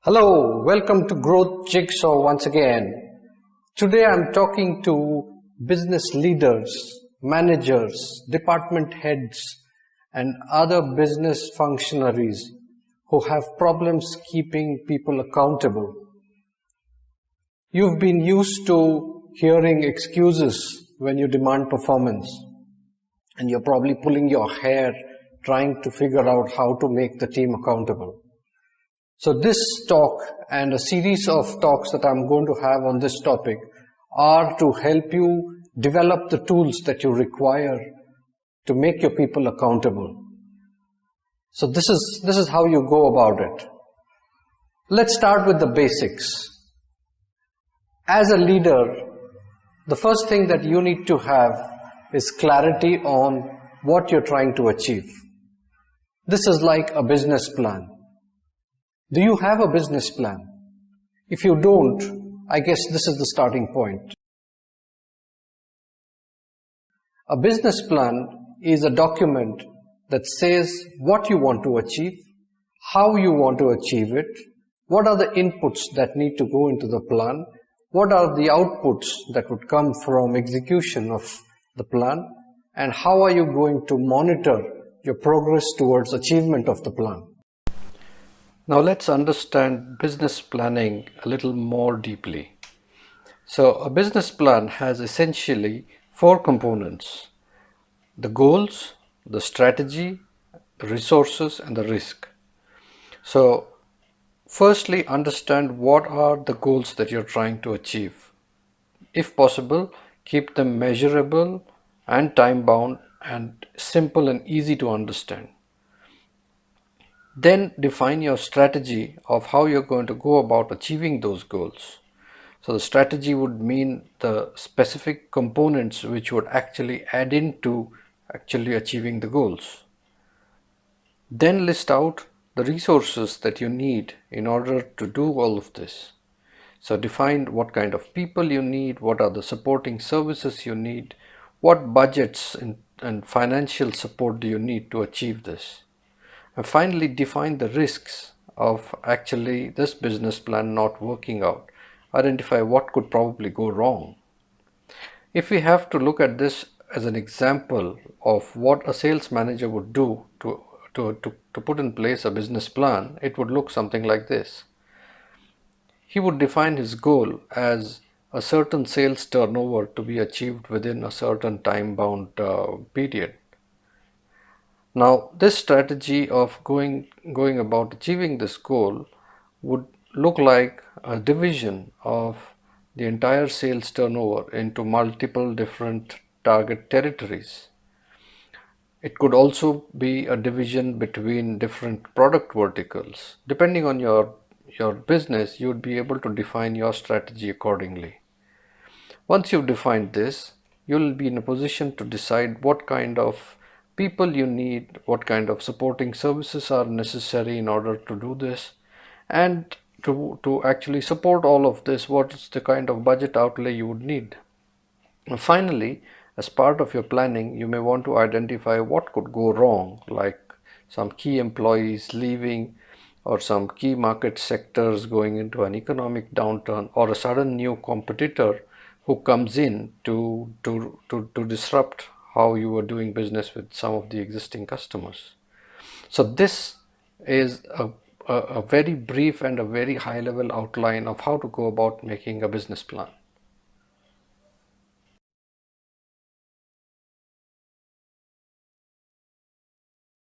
Hello, welcome to Growth Jigsaw once again. Today I'm talking to business leaders, managers, department heads and other business functionaries who have problems keeping people accountable. You've been used to hearing excuses when you demand performance, and you're probably pulling your hair trying to figure out how to make the team accountable. So this talk and a series of talks that I'm going to have on this topic are to help you develop the tools that you require to make your people accountable. So this is how you go about it. Let's start with the basics. As a leader, the first thing that you need to have is clarity on what you're trying to achieve. This is like a business plan. Do you have a business plan? If you don't, I guess this is the starting point. A business plan is a document that says what you want to achieve, how you want to achieve it, what are the inputs that need to go into the plan, what are the outputs that would come from execution of the plan, and how are you going to monitor your progress towards achievement of the plan. Now let's understand business planning a little more deeply. So a business plan has essentially four components: the goals, the strategy, the resources, and the risk. So firstly, understand what are the goals that you're trying to achieve. If possible, keep them measurable and time-bound and simple and easy to understand. Then define your strategy of how you're going to go about achieving those goals. So the strategy would mean the specific components which would actually add into actually achieving the goals. Then list out the resources that you need in order to do all of this. So define what kind of people you need, what are the supporting services you need, what budgets and financial support do you need to achieve this. And finally, define the risks of actually this business plan not working out. Identify what could probably go wrong. If we have to look at this as an example of what a sales manager would do to put in place a business plan, it would look something like this. He would define his goal as a certain sales turnover to be achieved within a certain time-bound period. Now, this strategy of going about achieving this goal would look like a division of the entire sales turnover into multiple different target territories. It could also be a division between different product verticals. Depending on your business, you would be able to define your strategy accordingly. Once you've defined this, you'll be in a position to decide what kind of people you need, what kind of supporting services are necessary in order to do this, and to actually support all of this, what is the kind of budget outlay you would need. And finally, as part of your planning, you may want to identify what could go wrong, like some key employees leaving, or some key market sectors going into an economic downturn, or a sudden new competitor who comes in to disrupt how you are doing business with some of the existing customers. So this is a very brief and a very high level outline of how to go about making a business plan.